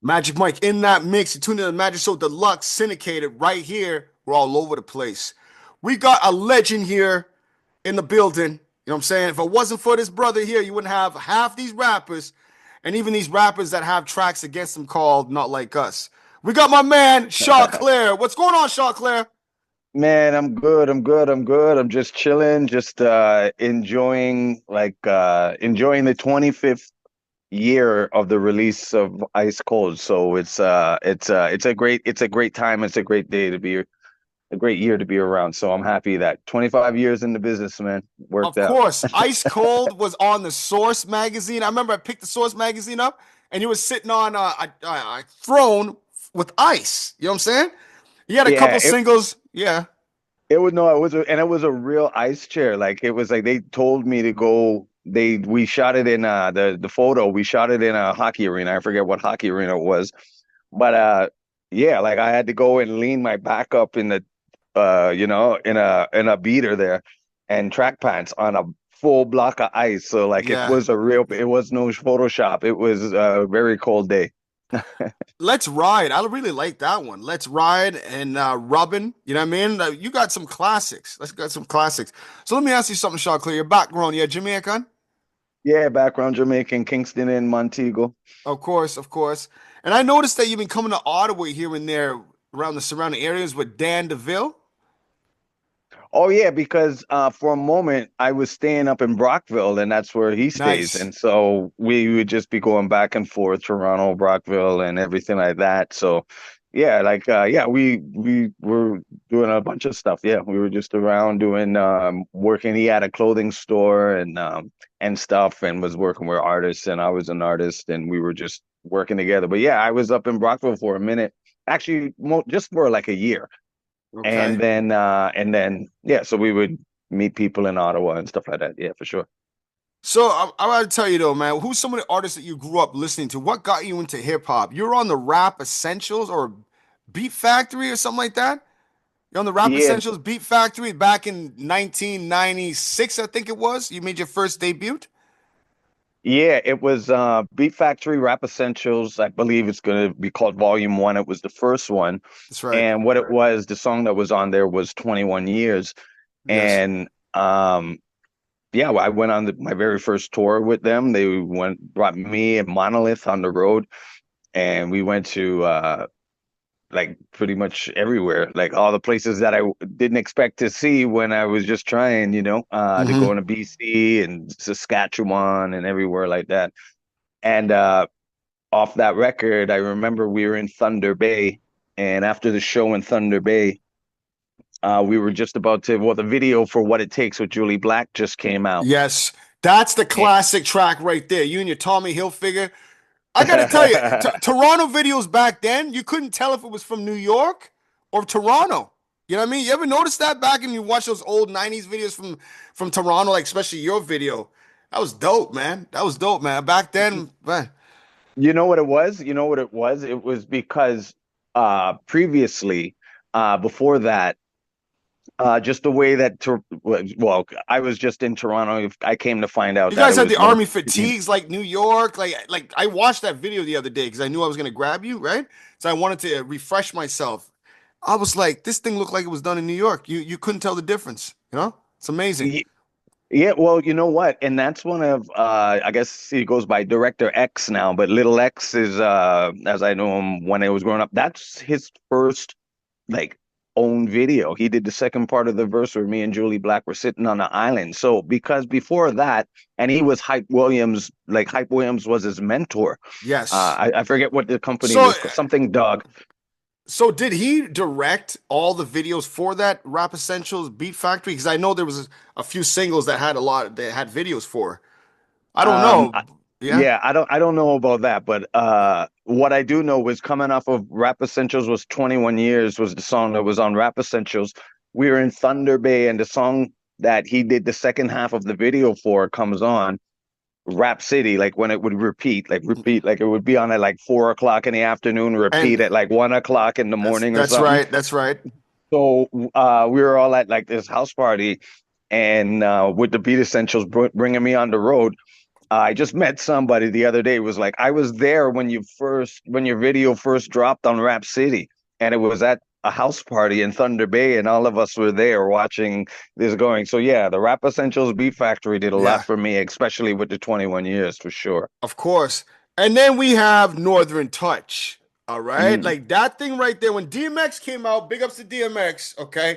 Magic Mike in that mix. You tune in to the Magic Show Deluxe syndicated right here. We're all over the place. We got a legend here in the building. You know what I'm saying? If it wasn't for this brother here, you wouldn't have half these rappers and even these rappers that have tracks against them called Not Like Us. We got my man, Choclair. What's going on, Choclair? Man, I'm good. I'm good. I'm good. I'm just chilling, just enjoying enjoying the 25th year of the release of Ice Cold. So it's a great time. It's a great day to be a great year to be around. So I'm happy that 25 years in the business, man, worked Of out. course, Ice Cold was on the Source magazine. I remember I picked the Source magazine up and he was sitting on a throne with ice. You know what I'm saying? He had a Yeah, couple singles. Yeah. it was no, it was and it was a real ice chair. Like it was like they told me to go. We shot it in the photo. We shot it in a hockey arena. I forget what hockey arena it was, but yeah, like I had to go and lean my back up in the in a beater there and track pants on a full block of ice. So like Yeah. it was no Photoshop. It was a very cold day. Let's Ride. I really like that one. Let's Ride and Rubbin. You know what I mean? You got some classics. Let's got some classics. So let me ask you something, Shaw Clear. Your background, yeah, Jamaican? Yeah, background Jamaican, Kingston and Montego. Of course, of course. And I noticed that you've been coming to Ottawa here and there around the surrounding areas with Dan DeVille. Oh yeah, because for a moment I was staying up in Brockville, and that's where he stays, Nice. and so we would just be going back and forth, Toronto, Brockville, and everything like that. So yeah, yeah, we were doing a bunch of stuff. Yeah, we were just around doing working. He had a clothing store and stuff, and was working with artists, and I was an artist, and we were just working together. But yeah, I was up in Brockville for a minute, actually, just for like a year. Okay. And then yeah, so we would meet people in Ottawa and stuff like that. Yeah, for sure. So I gotta tell you though, man, who's some of the artists that you grew up listening to? What got you into hip hop? You're on the Rap Essentials or Beat Factory or something like that? You're on the Rap Yeah, Essentials Beat Factory back in 1996, I think it was. You made your first debut. yeah, it was Beat Factory Rap Essentials. I believe it's gonna be called Volume One. It was the first one. That's right. And what it was, the song that was on there was 21 years. Yes. And yeah, well, I went on my very first tour with them. They brought me and Monolith on the road, and we went to like pretty much everywhere, like all the places that I didn't expect to see when I was just trying, to go Hmm. into BC and Saskatchewan and everywhere like that. And off that record, I remember we were in Thunder Bay, and after the show in Thunder Bay, we were just about to, well, the video for What It Takes with Julie Black just came out. Yes. That's the And classic track right there. You and your Tommy Hilfiger. I gotta tell you, Toronto videos back then, you couldn't tell if it was from New York or Toronto. You know what I mean? You ever notice that back and you watch those old 90s videos from Toronto, like especially your video? That was dope, man. That was dope, man. Back then, man. you know what it was? You know what it was? It was because previously, before that, just the way that well, I was just in Toronto. I came to find out You that it guys had the was more, army fatigues like New York. Like I watched that video the other day because I knew I was gonna grab you, right? So I wanted to refresh myself. I was like, this thing looked like it was done in New York. You couldn't tell the difference, you know? It's amazing. yeah. Well, you know what? And that's one of I guess he goes by Director X now, but Little X is as I know him when I was growing up. That's his first like own video. He did the second part of the verse where me and Julie Black were sitting on the island. So because before that, and he was Hype Williams, like Hype Williams was his mentor. Yes. I forget what the company So was called, something Dog. so did he direct all the videos for that Rap Essentials Beat Factory? Because I know there was a few singles that had a lot that had videos for. I don't Um, know. I, Yeah. yeah, I don't know about that, but what I do know was coming off of Rap Essentials was 21 years was the song that was on Rap Essentials. We were in Thunder Bay, and the song that he did the second half of the video for comes on Rap City, like when it would repeat, like it would be on at like 4 o'clock in the afternoon, repeat And at like 1 o'clock in the morning or that's something. right. That's right. So we were all at like this house party, and with the Beat Essentials bringing me on the road. I just met somebody the other day who was like, I was there when your video first dropped on Rap City, and it was at a house party in Thunder Bay, and all of us were there watching this going. So yeah, the Rap Essentials Beat Factory did a lot Yeah, for me, especially with the 21 years for sure. of course. And then we have Northern Touch. All right. Mm. Like that thing right there. When DMX came out, big ups to DMX. Okay.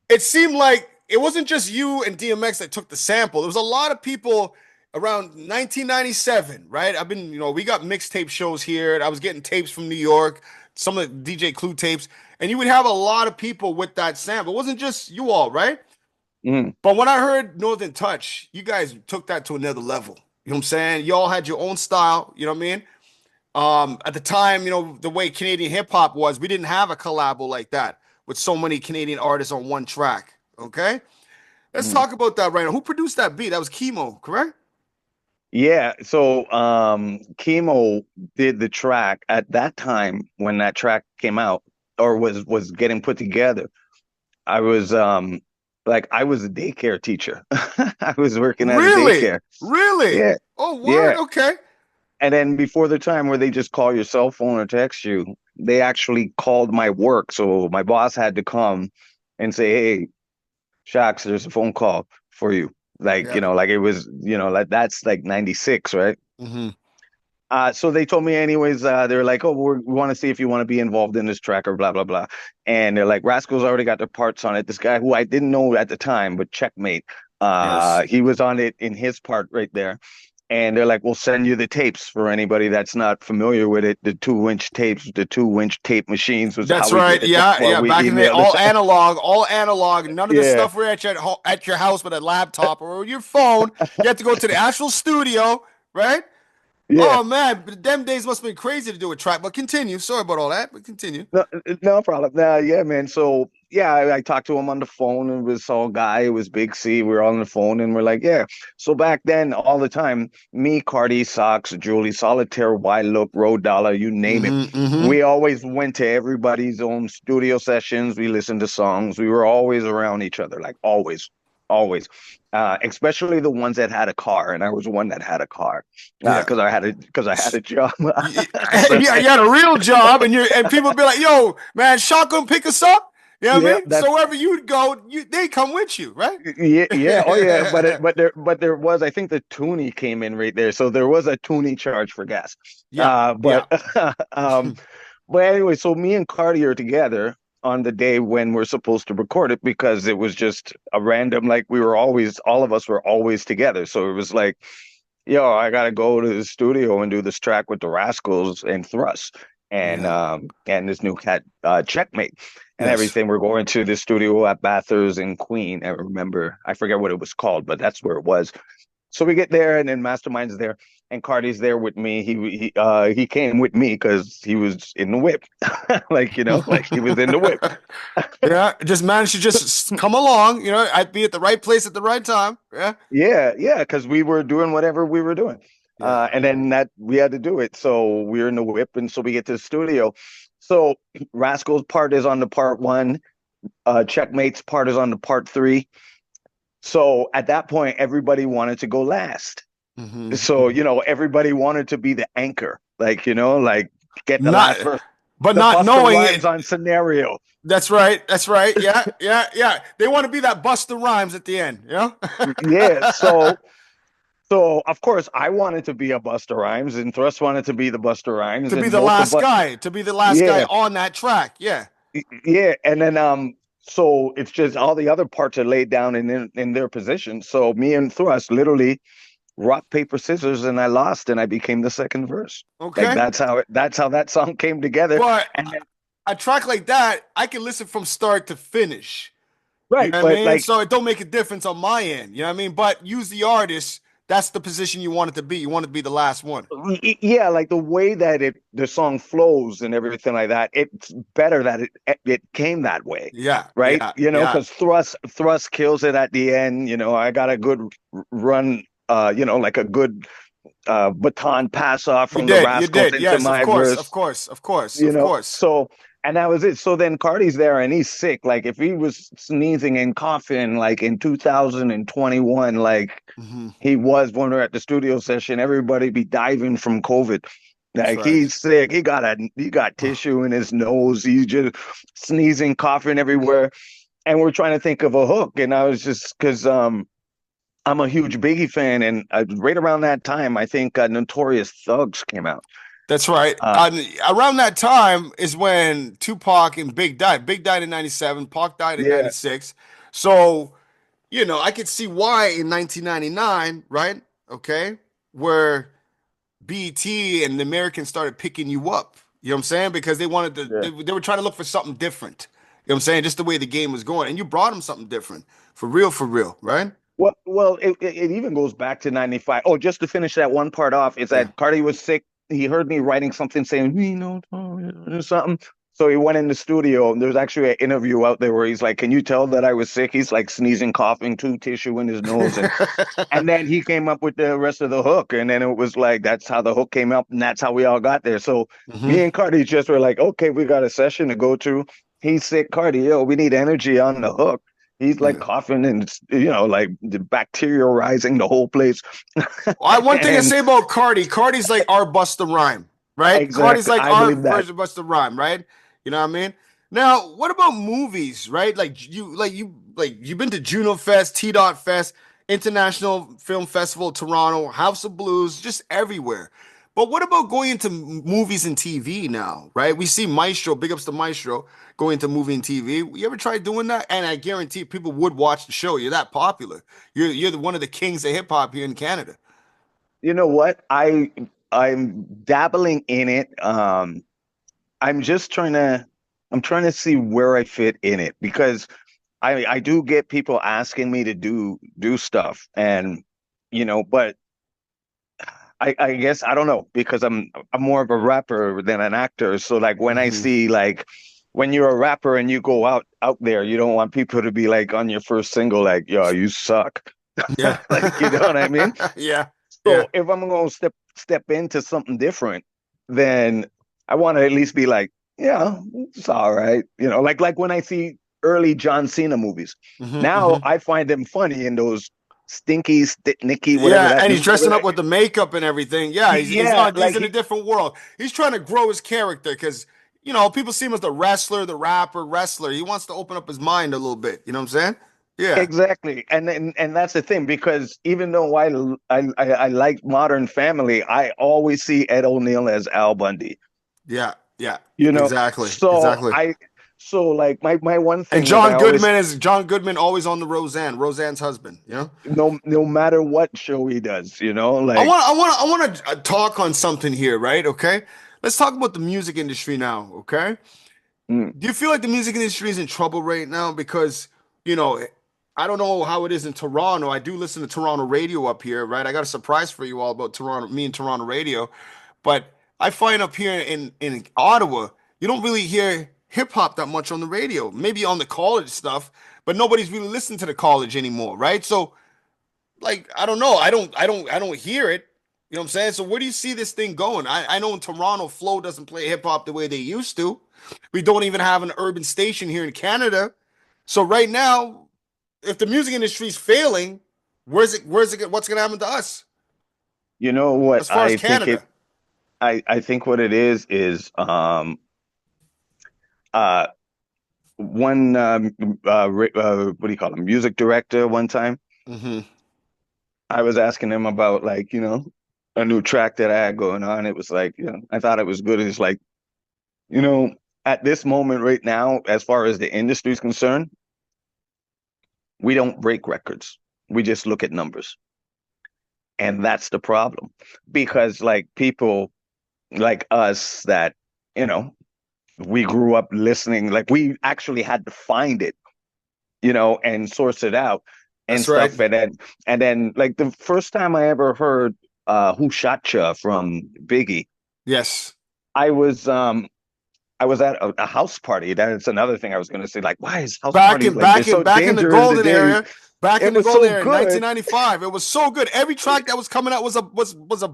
It seemed like it wasn't just you and DMX that took the sample. There was a lot of people around 1997, right? We got mixtape shows here. I was getting tapes from New York, some of the DJ Clue tapes, and you would have a lot of people with that sample. It wasn't just you all, right? Mm. But when I heard Northern Touch, you guys took that to another level. You know what I'm saying? You all had your own style, you know what I mean? At the time, the way Canadian hip hop was, we didn't have a collabo like that with so many Canadian artists on one track. Okay, let's Mm. talk about that right now. Who produced that beat? That was Chemo, correct? Yeah, so Chemo did the track at that time when that track came out or was getting put together. I was I was a daycare teacher. I was working at a Really? daycare. Really? Yeah, Oh, yeah. word. Okay. And then before the time where they just call your cell phone or text you, they actually called my work. So my boss had to come and say, "Hey, Shax, there's a phone call for you." Like, Yeah. like it was, like that's like 96, right? Hmm. So they told me anyways, they're like, oh, we want to see if you want to be involved in this track or blah, blah, blah. And they're like, Rascal's already got their parts on it. This guy who I didn't know at the time, but Checkmate, Yes. he was on it in his part right there. And they're like, we'll send you the tapes for anybody that's not familiar with it. The 2-inch tapes, the 2-inch tape machines was how That's we right. did it Yeah, before yeah. we Back in the day, emailed all it. analog, all analog. None of the Yeah, stuff we're at your house with a laptop or your phone. You have to go to the actual studio, right? yeah. Oh man, but them days must have been crazy to do a track. But continue. Sorry about all that, but continue. No, no problem. Yeah, man. So yeah, I talked to him on the phone and it was all guy, it was Big C. We were on the phone and we're like, yeah. So back then, all the time, me, Cardi, Socks, Julie, Solitaire, Wild Look, Road Dollar, you name it. Mm-hmm. We always went to everybody's own studio sessions. We listened to songs. We were always around each other, like always, always. Especially the ones that had a car, and I was one that had a car Yeah. because I had a job. Yeah, So, you had a real job, and people be like, "Yo, man, shotgun pick us up." You know what I yeah, mean? that's So wherever you'd go, they come with you, right? Yeah, yeah, oh yeah, but there was I think the toonie came in right there, so there was a toonie charge for gas. Yeah, But yeah. um, but anyway, so me and Cardi are together on the day when we're supposed to record it because it was just a random like we were always all of us were always together, so it was like yo, I gotta go to the studio and do this track with the Rascals and Thrust Yeah. and this new cat Checkmate and Yes. everything. We're going to the studio at Bathurst and Queen. I remember, I forget what it was called, but that's where it was. So we get there, and then Mastermind's there, and Cardi's there with me. He came with me because he was in the whip, like he was in the whip. Yeah, just managed to just come along. I'd be at the right place at the right time. Yeah. Yeah, yeah, because we were doing whatever we were doing. Yeah. And then that we had to do it. So we are in the whip, and so we get to the studio. So Rascal's part is on the part one, Checkmate's part is on the part three. So at that point, everybody wanted to go last. So, Hmm. everybody wanted to be the anchor, like get the Not, last verse, but the not Buster knowing Rhymes it. on scenario. That's right. That's right. Yeah, yeah, yeah. They want to be that Buster Rhymes at the end. Yeah. So of course I wanted to be a Buster Rhymes and Thrust wanted to be the Buster Rhymes To be and the both of last us. guy, to be the last guy Yeah, on that track. Yeah. yeah. And then so it's just all the other parts are laid down in their position. So me and Thrust literally rock, paper, scissors, and I lost and I became the second verse. Like Okay. that's how that song came together. But And then, a track like that, I can listen from start to finish. You right, know what I but mean? like So it don't make a difference on my end. You know what I mean? But use the artist. That's the position you want it to be. You want it to be the last one. yeah, like the way that the song flows and everything like that, it's better that it came that way, Yeah. right? Yeah. Yeah. Because Thrust kills it at the end. I got a good run, like a good baton pass off You from the did. You Rascals did. into Yes, of my course. Of verse, course. Of course. Of course. so And that was it. So then Cardi's there and he's sick. Like if he was sneezing and coughing like in 2021, like Hmm. he was when we were at the studio session, everybody be diving from COVID. That's Like right. he's sick. He got tissue in his nose. He's just sneezing, coughing everywhere. And we're trying to think of a hook. And I was just because I'm a huge Biggie fan, and right around that time, I think Notorious Thugs came out. That's right. Uh, Around that time is when Tupac and Big died. Big died in 97, Pac died in yeah, 96. So, I could see why in 1999, right? Okay, where BET and the Americans started picking you up. You know what I'm saying? Because they wanted to, yeah. they were trying to look for something different. You know what I'm saying? Just the way the game was going. And you brought them something different. For real, right? Well, it even goes back to '95. Oh, just to finish that one part off, is Yeah. that Cardi was sick. He heard me writing something saying, we know or something. So he went in the studio. And there's actually an interview out there where he's like, can you tell that I was sick? He's like sneezing, coughing, too tissue in his nose. And then he came up with the rest of the hook. And then it was like, that's how the hook came up. And that's how we all got there. So Hmm. me and Cardi just were like, okay, we got a session to go to. He's sick, Cardi. Yo, we need energy on the hook. He's like Yeah. coughing and like the bacteria rising the whole place. I one thing to And say about Cardi. Cardi's like our Busta Rhyme, right? Cardi's exactly, like I our believe that. version of Busta Rhyme, right? You know what I mean? Now, what about movies, right? You've been to Juno Fest, T Dot Fest, International Film Festival, Toronto, House of Blues, just everywhere. But what about going into movies and TV now, right? We see Maestro, big ups to Maestro, going into movie and TV. You ever tried doing that? And I guarantee people would watch the show. You're that popular. One of the kings of hip hop here in Canada. You know what? I'm dabbling in it. I'm just trying to see where I fit in it because I do get people asking me to do stuff and but I guess I don't know because I'm more of a rapper than an actor. So like when I Hmm. see like when you're a rapper and you go out there, you don't want people to be like on your first single like, yo, you suck. Yeah. Like, you know what I mean? Yeah. Yeah. So if I'm gonna step into something different, then I want to at least be like, yeah, it's all right. Like when I see early John Cena movies. Hmm. Now Hmm. I find them funny in those stinky, Nicky, whatever Yeah, that and he's dude over dressing up there. with the makeup and everything. Yeah, Yeah, he's like in a different world. He's trying to grow his character because people see him as the wrestler, the rapper, wrestler. He wants to open up his mind a little bit. You know what I'm saying? Yeah, exactly. And that's the thing because even though I like Modern Family, I always see Ed O'Neill as Al Bundy. yeah, yeah. You know, Exactly, so exactly. like my one And thing is I always John Goodman always on the Roseanne's husband. You know. no matter what show he does, I like want I want to talk on something here, right? Okay, let's talk about the music industry now. Okay. mm, Do you feel like the music industry is in trouble right now? Because, you know, I don't know how it is in Toronto. I do listen to Toronto radio up here, right? I got a surprise for you all about Toronto, me and Toronto radio. But I find up here in Ottawa, you don't really hear hip hop that much on the radio. Maybe on the college stuff, but nobody's really listening to the college anymore, right? So, like, I don't know. I don't hear it. You know what I'm saying? So where do you see this thing going? I know in Toronto, Flow doesn't play hip hop the way they used to. We don't even have an urban station here in Canada. So right now, if the music industry is failing, what's gonna happen to us you know what as far as I think it Canada? I think what it is uh one what do you call him, music director one time. Hmm. I was asking him about like, a new track that I had going on. It was like, I thought it was good. It's like, you know, at this moment right now, as far as the industry is concerned, we don't break records. We just look at numbers. And that's the problem. Because like people like us that, you know, we grew up listening, like we actually had to find it, and source it out and That's right. stuff. And then like the first time I ever heard Who Shot Ya from Biggie, Yes. I was I was at a house party. That's another thing I was going to say. Like, why is house Back parties in like they're back in so back in the dangerous golden today? era, back in It the was golden so era, good. 1995. It was so good. Every track that was coming out was a bomb. Was a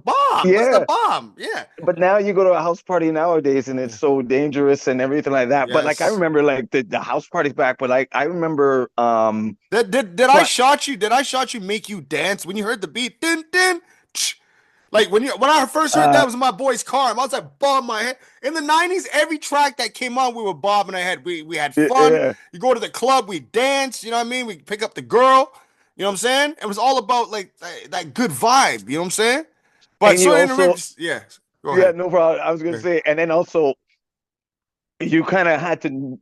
Yeah. bomb. Yeah. But now you go to a house party nowadays and it's Yeah. so dangerous and everything like that. But like I Yes. remember like the house parties back, but like I remember Did I but shot you? Did I shot you make you dance when you heard the beat? Din din. Tch. Like when I first heard that uh it was in my boy's car. I was like bobbing my head. In the 90s, every track that came on, we were bobbing our head. We had fun. yeah. You go to the club, we dance, you know what I mean? We pick up the girl. You know what I'm saying? It was all about like that good vibe, you know what I'm saying? But And you so in also the yeah, go yeah, ahead. no problem. I was gonna Yeah. say, and then also you kind of had to,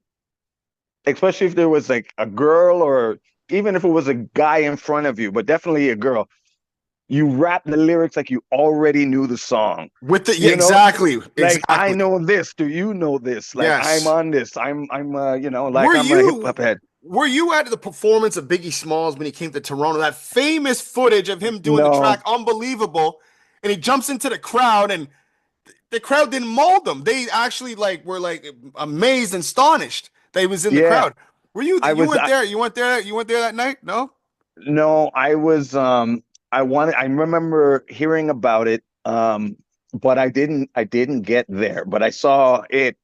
especially if there was like a girl or even if it was a guy in front of you, but definitely a girl, you rap the lyrics like you already knew the song. With the yeah, You know, exactly. like I Exactly. know this. Do you know this? Like I'm Yes. on this. I'm you know, like Were I'm a hip you hop head. were you at the performance of Biggie Smalls when he came to Toronto? That famous footage of him doing the No, track Unbelievable, and he jumps into the crowd and the crowd didn't mold him. They actually like were like amazed and astonished that he was in the yeah, crowd. Were you I you was. went there? You went there that night? No? No, I was. I wanted. I remember hearing about it. But I didn't. I didn't get there. But I saw it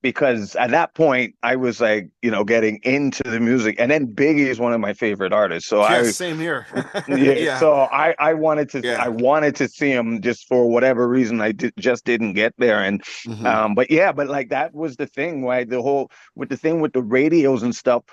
because at that point I was like, you know, getting into the music, and then Biggie is one of my favorite artists. So Yes, I, same here. yeah. Yeah. So I Yeah. wanted to see him just for whatever reason. Just didn't get there, and Hmm. but yeah, but like that was the thing, right? The whole with the thing with the radios and stuff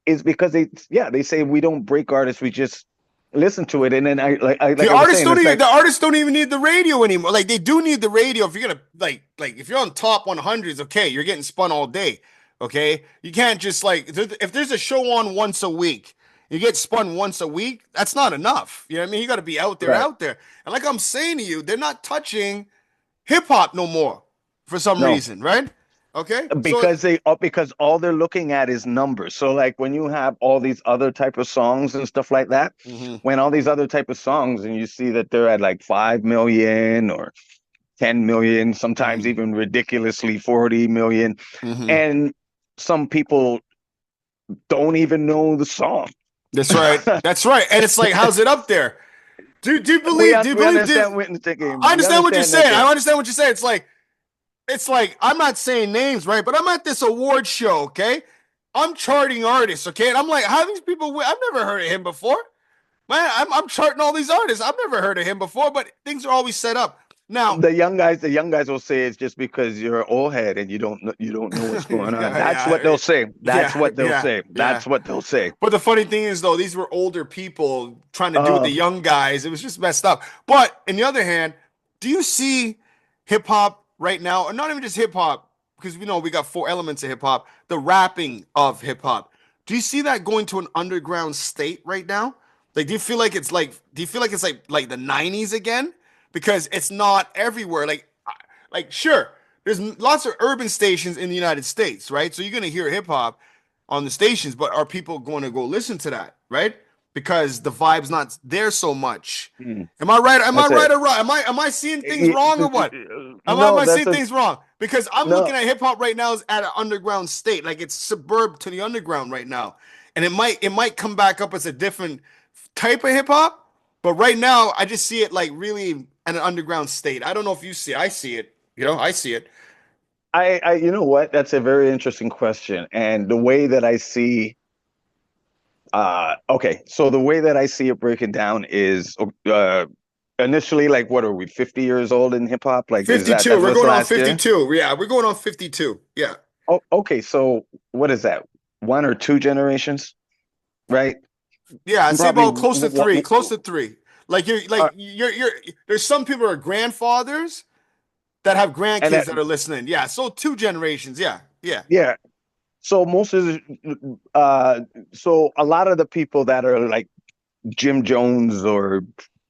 is because they say we don't break artists, we just listen to it, and then like I was saying, it's like The artists don't even need the radio anymore. Like they do need the radio if you're gonna like if you're on top 100s, okay, you're getting spun all day. Okay, you can't just like if there's a show on once a week, you get spun once a week. That's not enough. You know what I mean? You got to be right. out there. And like I'm saying to you, they're not touching hip hop no more for some No, reason, right? Okay, so because all they're looking at is numbers. So like when you have all these other type of songs and stuff like that, mhm, when all these other type of songs and you see that they're at like 5 million or 10 million, sometimes mhm, even ridiculously 40 million, mhm. and some people don't even know the song. That's right. That's right. And it's like, how's it up there? Do you We believe understand witness game. I We understand what you're understand that saying. game. I understand what you're saying. It's like I'm not saying names, right? But I'm at this award show, okay? I'm charting artists, okay? And I'm like, how these people I've never heard of him before. Man, I'm charting all these artists. I've never heard of him before, but things are always set up. Now, The young guys will say it's just because you're an old head and you don't know what's going on. yeah, That's what yeah, they'll say. That's yeah, what they'll yeah, say. yeah. That's what they'll say. But the funny thing is, though, these were older people trying to do with the Uh, young guys. It was just messed up. But on the other hand, do you see hip hop right now, or not even just hip hop, because we know we got four elements of hip hop, the rapping of hip hop. Do you see that going to an underground state right now? Like, do you feel like it's like the 90s again? Because it's not everywhere. Like sure, there's lots of urban stations in the United States, right? So you're gonna hear hip hop on the stations, but are people going to go listen to that, right? Because the vibe's not there so much. hmm, Am I right? Am I that's it. right or wrong? Am I seeing things wrong or what? Am No, I that's seeing a things wrong? Because I'm no. looking at hip hop right now as at an underground state, like it's suburb to the underground right now, and it might come back up as a different type of hip hop, but right now I just see it like really at an underground state. I don't know if you see it. I see it. You know, I see it. You know what? That's a very interesting question. And the way that I see, okay, so the way that I see it breaking down is, initially, like, what are we, 50 years old in hip hop? Like, is that 52. that We're was going on last year? 52. Yeah, we're going on 52. Yeah. Oh, okay. So what is that? One or two generations, right? Yeah, I'd say Probably. about close to three. Close to three. You're there's some people who are grandfathers that have And grandkids that, that are listening. Yeah, so two generations. Yeah. Yeah. yeah. So most of uh, so a lot of the people that are like Jim Jones or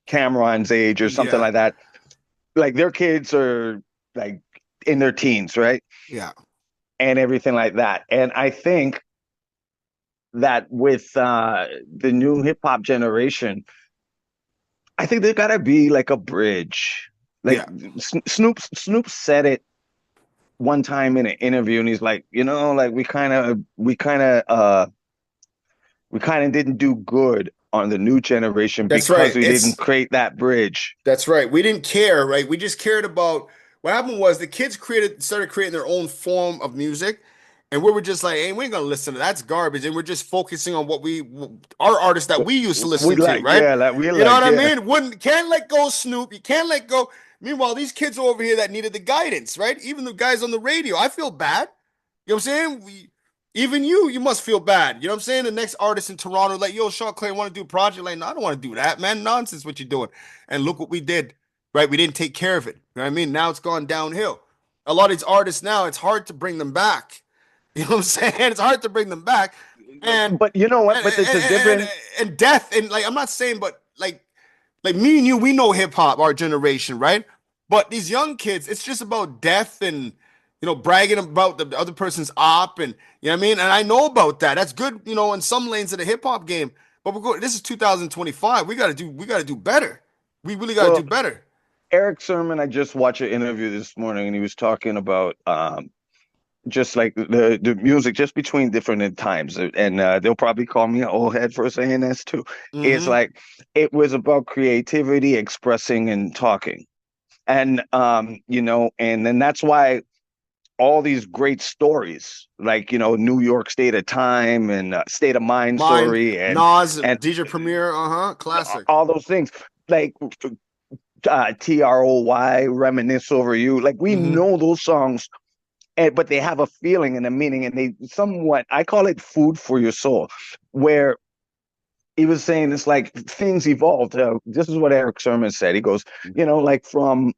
Cameron's age or something Yeah. like that, like their kids are like in their teens, right? Yeah. And everything like that. And I think that with the new hip hop generation, I think there gotta be like a bridge. Like Yeah. Snoop said it one time in an interview, and he's like, like we kind of didn't do good on the new generation That's because right. we didn't It's create that bridge. That's right. We didn't care, right? We just cared about what happened was the kids started creating their own form of music, and we were just like, hey, we ain't gonna listen to that's garbage, and we're just focusing on our artists that we used to We listen to, like, right? yeah, like we You know like, what I yeah. mean? Wouldn't can't let go, Snoop. You can't let go. Meanwhile, these kids over here that needed the guidance, right? Even the guys on the radio, I feel bad. You know what I'm saying? Even you must feel bad. You know what I'm saying? The next artist in Toronto, like, yo, Choclair want to do a project. Like, no, I don't want to do that, man. Nonsense what you're doing. And look what we did, right? We didn't take care of it. You know what I mean? Now it's gone downhill. A lot of these artists now, it's hard to bring them back. You know what I'm saying? It's hard to bring them back. And But you know what? and But it's a and, and, different. and death and like I'm not saying, but like me and you, we know hip hop, our generation, right? But these young kids, it's just about death and bragging about the other person's op, and you know what I mean. And I know about that. That's good, in some lanes of the hip hop game. But we're going. This is 2025. We got to do better. We really got to Well, do better. Eric Sermon, I just watched an interview this morning, and he was talking about just like the music just between different times, and they'll probably call me an old head for saying this too. It's Mm-hmm. like it was about creativity, expressing, and talking, and and then that's why all these great stories, like New York State of Time and State of Mind Mind, story, Nas, and DJ Premier, classic. all those things, like TROY, reminisce over you, like we Mm-hmm. know those songs, but they have a feeling and a meaning, and they somewhat, I call it food for your soul, where he was saying it's like things evolved. This is what Eric Sermon said. He goes, like from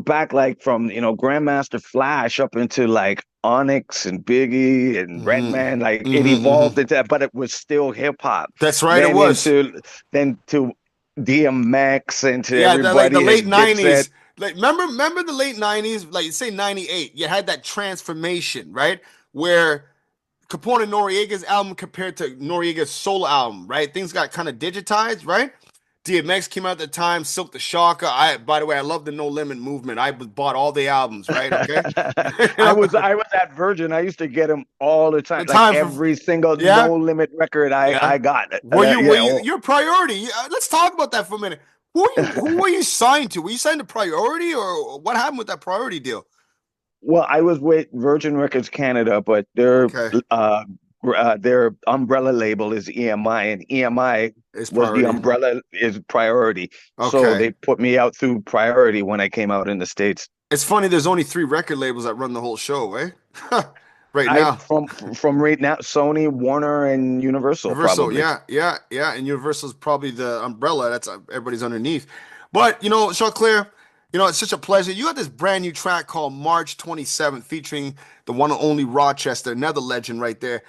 back, like from Grandmaster Flash up into like Onyx and Biggie and Mm-hmm. Redman, like it Mm-hmm. evolved Mm-hmm. into that, but it was still hip hop. That's right. It Then was. into then to DMX and to Yeah, like the everybody late and Dipset. 90s. Like remember the late 90s, like say 98, you had that transformation, right? Where Capone and Noriega's album compared to Noriega's solo album, right? Things got kind of digitized, right? DMX came out at the time, Silk the Shocker. By the way, I love the No Limit movement. Bought all the albums, right? Okay. You I know, was I was at Virgin. I used to get them all the the time, like time for every single yeah, No Limit record I yeah. got. Were Yeah. you Oh, your priority? Let's talk about that for a minute. Who were you signed to? Were you signed to Priority or what happened with that Priority deal? well, I was with Virgin Records Canada, but Okay, their umbrella label is EMI, and EMI it's was the Priority. umbrella is Priority. So Okay. they put me out through Priority when I came out in the States. It's funny, there's only three record labels that run the whole show, eh? Right I now. from right now, Sony, Warner, and Universal Universal, probably. yeah, yeah, yeah. And Universal's probably the umbrella that's everybody's underneath. But Choclair, it's such a pleasure. You got this brand new track called March 27th featuring the one and only Rochester, another legend right there.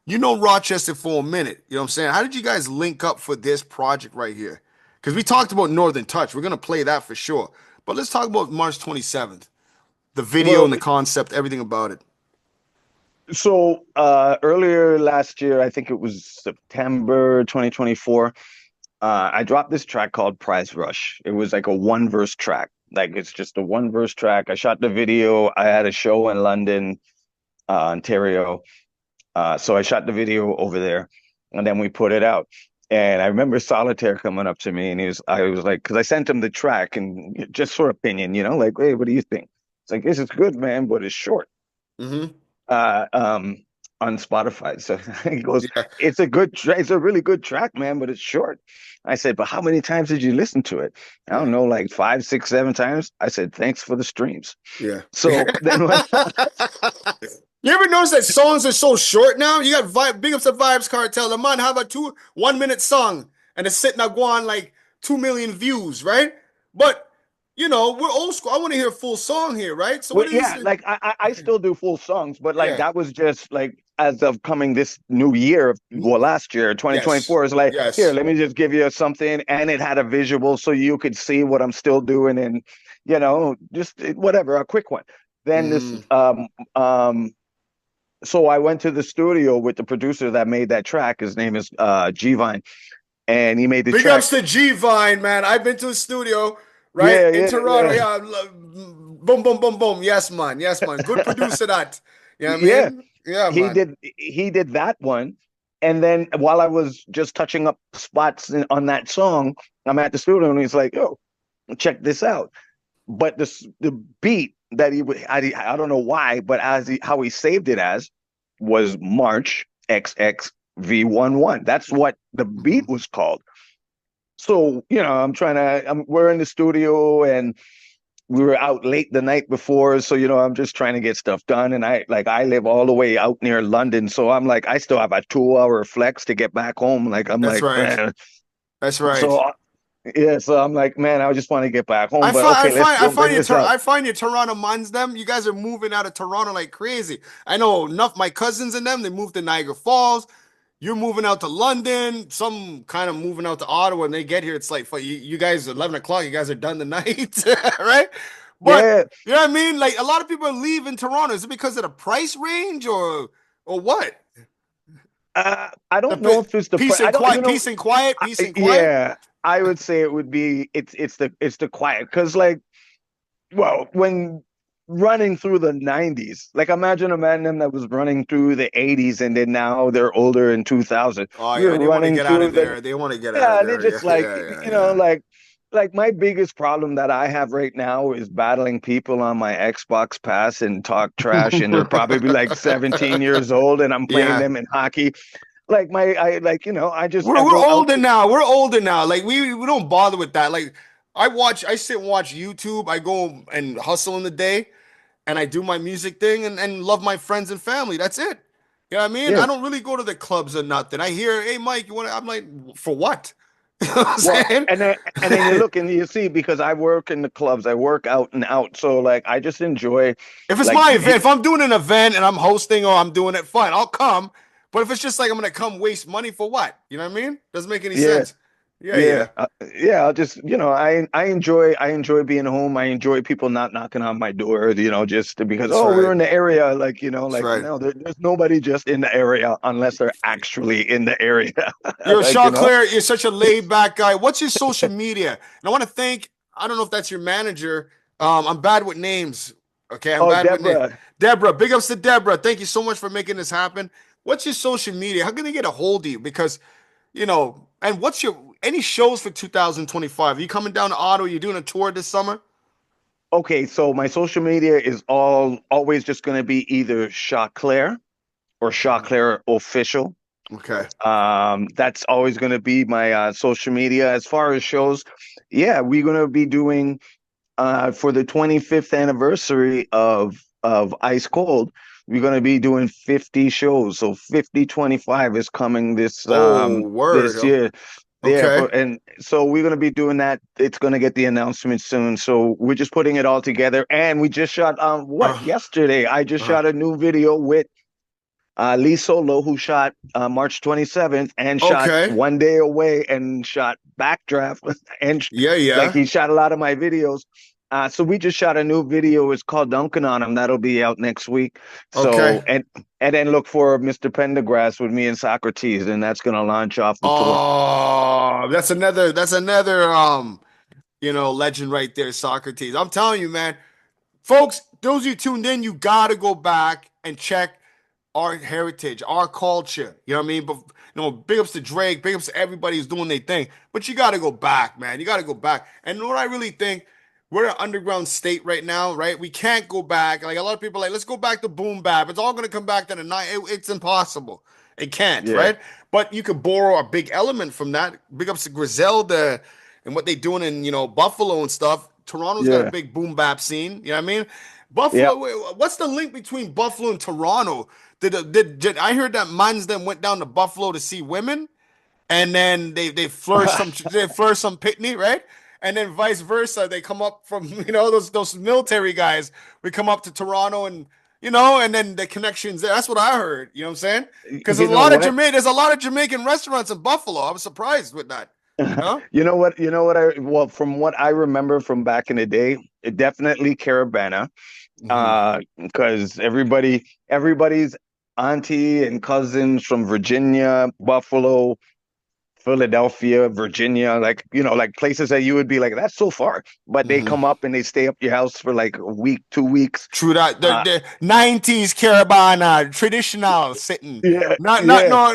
You know Rochester for a minute. You know what I'm saying? How did you guys link up for this project right here? Because we talked about Northern Touch. We're gonna play that for sure. But let's talk about March 27th. The video Well, and the concept, everything about it. so earlier last year, I think it was September 2024, I dropped this track called Prize Rush. It was like a one verse track. Like it's just a one verse track. I shot the video. I had a show in London, Ontario. So I shot the video over there, and then we put it out. And I remember Solitaire coming up to me, and I was like, because I sent him the track and just for opinion, like, hey, what do you think? It's like, this is good, man, but it's short. Mm-hmm. uh, um, on Spotify. So he goes, Yeah. it's a really good track, man, but it's short. I said, but how many times did you listen to it? I don't Yeah. know, like 5, 6, 7 times. I said, thanks for the streams. Yeah. So then when You ever notice that songs are so short now? You got big ups the Vibes Cartel. The man have a 1 minute song and it's sitting there going like 2 million views, right? But we're old school. I want to hear a full song here, right? So well, what do you yeah, say? like I still do full songs, but like Yeah. that was just like as of coming this new year, well, last year, Yes. 2024 is like, here, Yes. let me just give you something. And it had a visual so you could see what I'm still doing and, just whatever, a quick one. Then this, Mm. so I went to the studio with the producer that made that track. His name is G Vine, and he made the Big track. ups to G Vine, man. I've been to his studio. right? Yeah, In yeah, Toronto, yeah. yeah. Boom, boom, boom, boom. Yes, man. Yes, man. Good producer that. You know what I Yeah, mean? Yeah, he man. did he did that one. And then while I was just touching up spots on that song, I'm at the studio and he's like, "Yo, check this out." But the beat that I don't know why, but how he saved it as was March XXV11. That's what the beat Mhm. was called. So, we're in the studio and we were out late the night before. So, I'm just trying to get stuff done. And I live all the way out near London. So I'm like, I still have a 2 hour flex to get back home. Like, I'm That's like, right. man. That's right. So, yeah. So I'm like, man, I just want to get back home. I But find I okay, let's find I go find bring you this out. I find you Toronto minds them. You guys are moving out of Toronto like crazy. I know enough my cousins and them, they moved to Niagara Falls. You're moving out to London, some kind of moving out to Ottawa. When they get here, it's like for you guys 11 o'clock, you guys are done the night, right? But Yeah. you know what I mean? Like a lot of people are leaving Toronto. Is it because of the price range or what? I The don't know if it's the peace I and don't, quiet, peace and quiet, peace and quiet. yeah, I would say it would be it's the quiet because like well when running through the 90s, like imagine a man them that was running through the 80s and then now they're older in 2000. Oh We yeah, were they want to running get out through of the there. They want to get out of yeah, they there. Yeah, just like yeah, yeah, yeah. like my biggest problem that I have right now is battling people on my Xbox Pass and talk trash and they're probably like 17 years old and I'm playing Yeah. them in hockey like my I like I We're go out. older now. We're older now. Like we don't bother with that. Like I sit and watch YouTube. I go and hustle in the day and I do my music thing and love my friends and family. That's it. You know what I mean? Yeah. I don't really go to the clubs or nothing. I hear, hey Mike, you want to? I'm like, for what? You know what I'm Well, saying? and then you look and you see because I work in the clubs, I work out and out. So like I just enjoy If it's like my event, if I'm doing an event and I'm hosting or I'm doing it, fine, I'll come. But if it's just like I'm gonna come waste money for what? You know what I mean? Doesn't make any yeah, sense. Yeah, yeah. yeah. Yeah, I'll just, I enjoy being home. I enjoy people not knocking on my door, just because, That's oh, we're right. in the area. Like, That's like, right. no, there's nobody just in the area unless they're actually in the area. Yo, Like, Choclair, you're such a laid back guy. What's your social media? And I want to thank, I don't know if that's your manager. I'm bad with names. Okay, I'm oh, bad with names. Deborah. Deborah, big ups to Deborah. Thank you so much for making this happen. What's your social media? How can they get a hold of you? Because, and what's your any shows for 2025? Are you coming down to Ottawa? Are you doing a tour this summer? Okay, so my social media is always just going to be either Choclair or Mhm. Choclair official. Okay. That's always going to be my social media. As far as shows, yeah, we're going to be doing for the 25th anniversary of Ice Cold. We're going to be doing 50 shows. So 5025 is coming Oh, word. this year. Yeah, Okay. and so we're going to be doing that. It's going to get the announcement soon. So we're just putting it all together. And we just shot Uh, yesterday. I just uh, shot a new video with Lee Solo, who shot March 27th and shot okay. One Day Away and shot Backdraft and Yeah, like yeah. he shot a lot of my videos. So we just shot a new video. It's called Dunking on Him. That'll be out next week. Okay. So and then look for Mr. Pendergrass with me and Socrates, and that's gonna launch off the tour. Oh, that's another legend right there, Socrates. I'm telling you, man. Folks, those of you tuned in, you gotta go back and check our heritage, our culture. You know what I mean? But big ups to Drake, big ups to everybody who's doing their thing. But you gotta go back, man. You gotta go back. And what I really think, we're an underground state right now, right? We can't go back. Like a lot of people are like, let's go back to boom bap. It's all gonna come back to the night. It's impossible. It can't, Yeah, right? But you could borrow a big element from that. Big ups to Griselda and what they doing in Buffalo and stuff. Toronto's got a yeah, big boom bap scene. You know what I mean? yeah. Buffalo. What's the link between Buffalo and Toronto? Did I heard that mans then went down to Buffalo to see women, and then they flourished some pitney, right? And then vice versa, they come up from those military guys. We come up to Toronto and then the connections there. That's what I heard. You know what I'm saying? Because You know what? There's a lot of Jamaican restaurants in Buffalo. I was surprised with that. You know? You know what? You know what well, from what I remember from back in the day, it definitely Carabana. Hmm. Because everybody's auntie and cousins from Virginia, Buffalo, Philadelphia, Virginia, like, like places that you would be like, that's so far. But they Hmm. come up and they stay up your house for like a week, 2 weeks. True that. The, Uh, the 90s Carabana, traditional sitting. yeah, Not, yeah, no,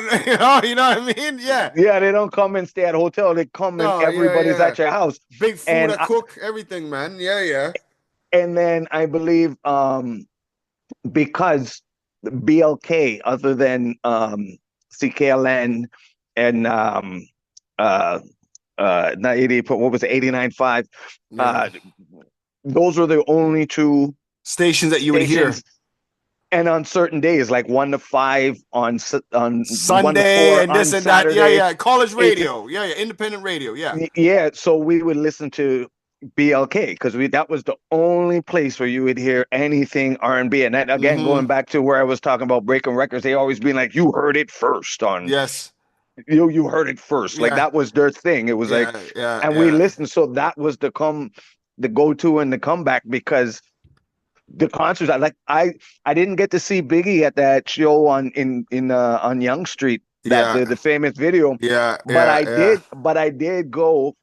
you know what I mean? Yeah. yeah. They don't come and stay at a hotel. They come and No, yeah, everybody's yeah. at your house. Big food And I cook, everything, man. Yeah, yeah. and then I believe because BLK, other than CKLN and uh not 88, but what was it, 89.5? Yeah. Uh those are the only two Stations that you would hear. stations. And on certain days, like 1 to 5 on 1 to 4 Sunday and this on and that. Yeah, Saturday, yeah. College 8 to, radio. Yeah, yeah. Independent radio. Yeah. yeah. So we would listen to BLK because we that was the only place where you would hear anything R&B. And then again, Mm-hmm. going back to where I was talking about breaking records, they always been like, "You heard it first on Yes. you heard it first." Like Yeah. that was their thing. It was like, Yeah. Yeah. and we Yeah. listened. So that was the go-to and the comeback because the concerts I didn't get to see Biggie at that show in on Young Street, that Yeah. the famous video, Yeah. but Yeah. I Yeah. did but I did go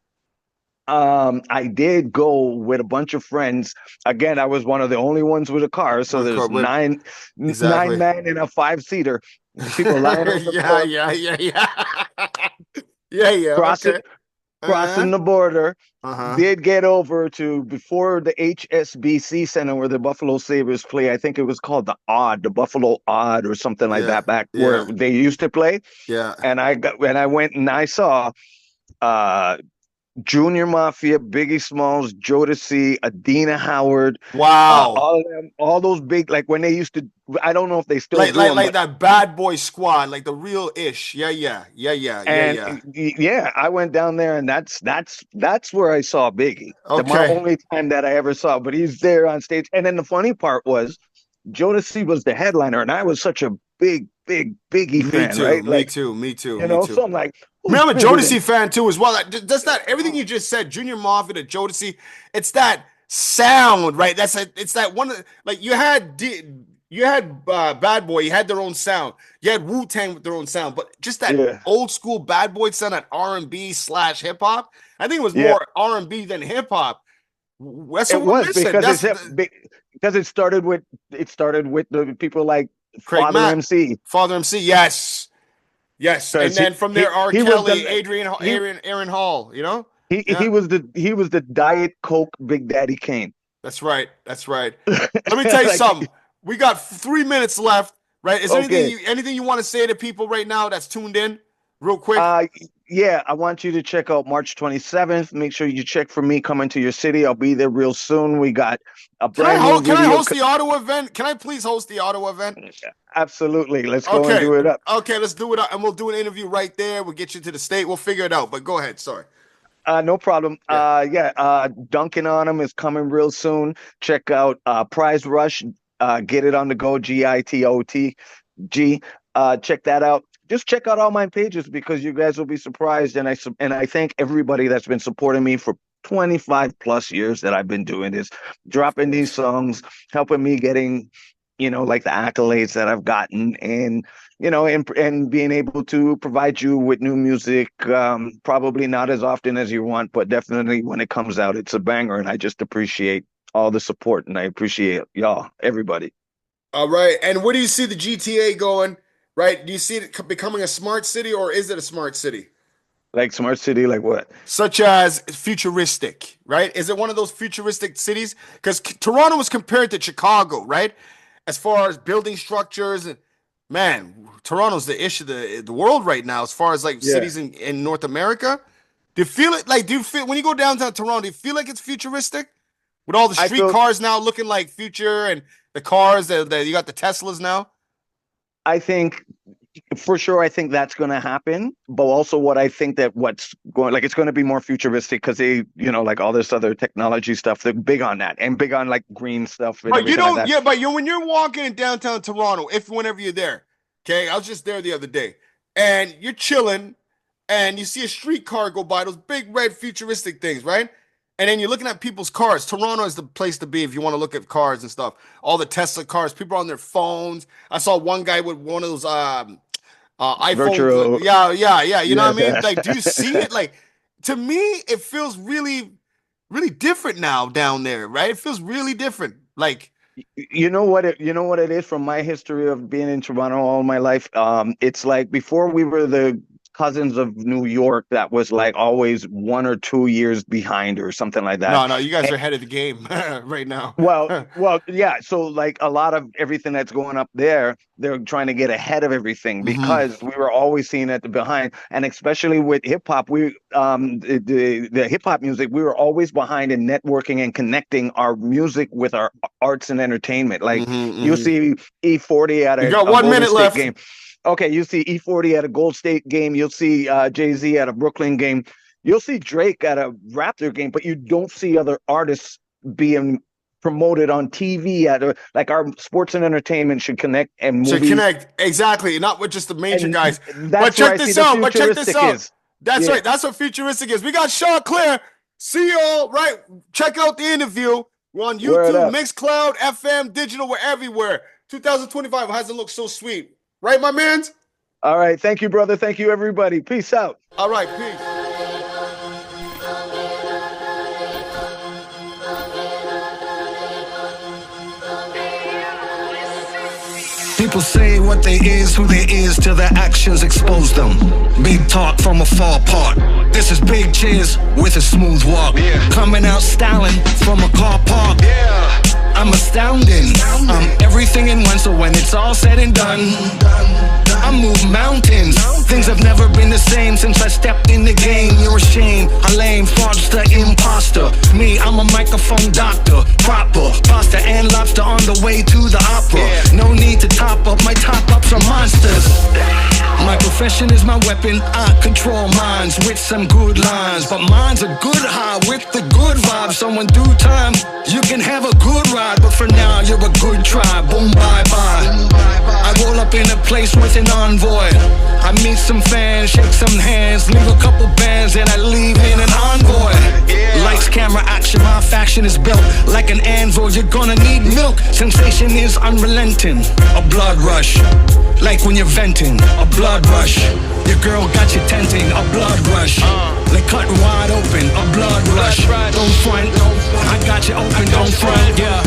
with a bunch of friends. Again, I was one of the only ones with a car, so With, there's with nine exactly. men in a 5-seater. People lying on the Yeah. floor, Yeah. Yeah. Yeah. Yeah. Yeah. crossing Okay. Uh-huh. crossing the border. Uh-huh. Did get over to before the HSBC Center where the Buffalo Sabres play. I think it was called the Buffalo Odd or something like Yeah. that back where Yeah. they used to play. Yeah. And I went and I saw uh Junior Mafia, Biggie Smalls, Jodeci, Adina Howard, Wow. all of them, all those big, like when they used to. I don't know if they still Like do like them, like but that bad boy squad, like the real ish. Yeah, yeah. Yeah, yeah. Yeah, and yeah. yeah, I went down there, and that's where I saw Biggie. My Okay. only time that I ever saw, but he's there on stage. And then the funny part was, Jodeci was the headliner, and I was such a big Biggie Me fan, too. right? Me Like, too. Me too. Me too. so I'm like, I mean, who's I'm a bigger than? Jodeci fan too, as well. That's not everything you just said. Junior Mafia to Jodeci, it's that sound, right? It's that one. Like you had Bad Boy, you had their own sound. You had Wu Tang with their own sound, but just that Yeah, old school Bad Boy sound, that R&B slash hip hop. I think it was yeah. more R&B than hip hop. That's It what we're was missing. because That's the, because it started with the people like Craig Father Mack, MC, Father MC. Yes, yes, and because then from there, R. he was Kelly, the he Aaron Hall. You know. he Yeah. was the Diet Coke Big Daddy Kane. That's right. That's right. Let me tell you Like, something. We got 3 minutes left, right? Is there okay, anything you want to say to people right now that's tuned in, real quick? uh, yeah, I want you to check out March 27th. Make sure you check for me coming to your city. I'll be there real soon. We got a brand new Can I video. host the Ottawa event? Can I please host the Ottawa event? Absolutely, let's go and Okay. do it up. Okay, let's do it, and we'll do an interview right there. We'll get you to the state. We'll figure it out. But go ahead. Sorry. No problem. Yeah. Yeah, Dunkin' on them is coming real soon. Check out Prize Rush. Get it on the go. GITOTG. Check that out. Just check out all my pages because you guys will be surprised. And I thank everybody that's been supporting me for 25 plus years that I've been doing this, Of dropping these course. songs, helping me getting, like the accolades that I've gotten, and and being able to provide you with new music, probably not as often as you want, but definitely when it comes out, it's a banger. And I just appreciate all the support, and I appreciate y'all, everybody. All right. And where do you see the GTA going? Right? Do you see it becoming a smart city, or is it a smart city? Like smart city, like what? Such as futuristic, right? Is it one of those futuristic cities? Because Toronto was compared to Chicago, right? As far as building structures, and man, Toronto's the issue of the world right now, as far as like Yeah, cities in North America. Do you feel it like? Do you feel when you go downtown Toronto? Do you feel like it's futuristic with all the I street feel cars now looking like future and the cars that you got the Teslas now? I think for sure, I think that's going to happen. But also, what I think that what's going, like, it's going to be more futuristic because they, like all this other technology stuff, they're big on that and big on like green stuff and But you everything like don't, that. yeah, but when you're walking in downtown Toronto, if whenever you're there, okay, I was just there the other day, and you're chilling, and you see a streetcar go by, those big red futuristic things, right? And then you're looking at people's cars. Toronto is the place to be if you want to look at cars and stuff. All the Tesla cars, people are on their phones. I saw one guy with one of those iPhone. Virtual. Yeah. You know what I mean? Yeah. Like, do you see it? Like, to me, it feels really, really different now down there, right? It feels really different. Like, You know what it is from my history of being in Toronto all my life. It's like before we were the cousins of New York that was like always 1 or 2 years behind or something like that. no, you guys are ahead of the game right now. Yeah. So like a lot of everything that's going up there, they're trying to get ahead of everything because we were always seen at the behind, and especially with hip hop, the hip hop music, we were always behind in networking and connecting our music with our arts and entertainment. Like you see E40 at You a got 1 Golden minute State left. game. Okay, you see E40 at a Gold State game. You'll see Jay-Z at a Brooklyn game. You'll see Drake at a Raptor game, but you don't see other artists being promoted on TV like our sports and entertainment should connect and movies. Should connect, exactly. Not with just the major guys. But Check check this out. That's right. That's what futuristic is. We got Choclair. See y'all, right? Check out the interview. We're on YouTube, Mixcloud, FM, digital. We're everywhere. 2025 hasn't looked so sweet. Right, my mans? All right. Thank you, brother. Thank you, everybody. Peace out. All right. Peace. People say what they is, who they is, till their actions expose them. Big talk from a far part. This is Big Cheers with a smooth walk. Coming out styling from a car park. I'm astounding. I'm everything in one, so when it's all said and done, I move mountains. Things have never been the same since I stepped in the game. You're ashamed, a lame fraudster, imposter. Me, I'm a microphone doctor, proper. Pasta and lobster on the way to the opera. No need to top up, my top ups are monsters. My profession is my weapon, I control minds with some good lines. But mine's a good high with the good vibe. So in due time, you can have a good ride. But for now, you're a good try, boom, bye-bye. I roll up in a place with an envoy. I meet some fans, shake some hands, leave a couple bands, and I leave in an envoy. Lights, camera, action, my faction is built like an anvil. You're gonna need milk. Sensation is unrelenting. A blood rush, like when you're venting. A blood rush. Your girl got you tenting. A blood rush. They cut wide open. A blood rush. Don't front. I got you open. Don't front. Yeah.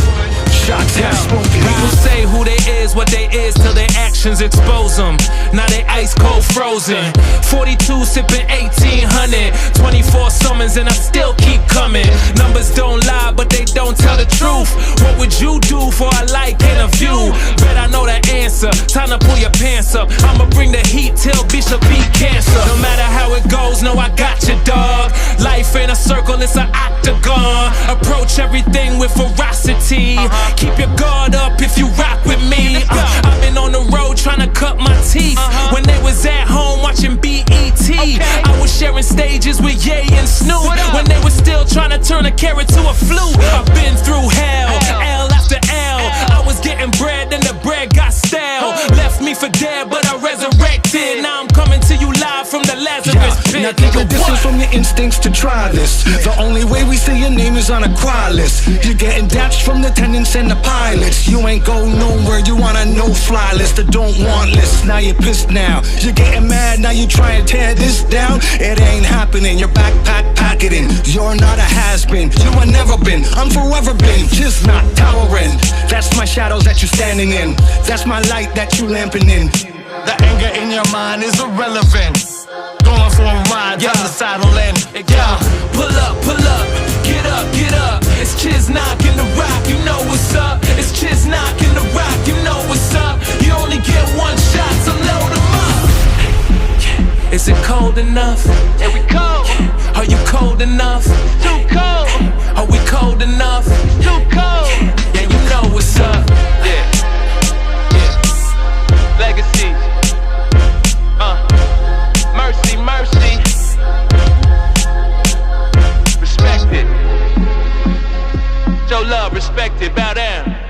Shots out. People say who they is, what they is, till their actions expose them. Now they ice cold frozen. 42 sipping 1800. 24 summons and I still keep coming. Numbers don't lie, but they don't tell the truth. What would you do for a like and a view? Bet I know the answer. Time to pull your pants up. I'ma bring the heat till Bishop beat cancer. No matter how it goes, no, I got you, dog. Life ain't a circle, it's an octagon. Approach everything with ferocity. Keep your guard up if you rock with me. I've been on the road trying to cut my teeth. When they was at home watching BET, I was sharing stages with Ye and Snoop. When they were still trying to turn a carrot to a flute. I've been through hell, L after L. I was getting bread, then the bread got stale. Left me for dead, but I resurrected. Now I'm coming to you live from the Lazarus pit. Now take a distance from your instincts to try this. The only way we say your name is on a cry list. You're getting daps from the tenants and the pilots. You ain't go nowhere, you want a no-fly list. The don't want list, now you're pissed now. You're getting mad, now you try and tear this down. It ain't happening, your backpack packeting. You're not a has-been, you have never been. I'm forever been, just not towering. That's my shadows that you're standing in. That's my light that you lamping in. The anger in your mind is irrelevant. Going for a ride, down the saddle in. Yeah, pull up, get up, get up. It's Chiz knocking the rock, you know what's up. It's Chiz knocking the rock, you know what's up. You only get one shot, so load 'em up. Is it cold enough? Here we go. Are you cold enough? Too cold. Are we cold enough? Too cold. Yeah, you know what's up. Yeah. Legacy. Mercy, mercy. Respect it. Show love, respect it, bow down.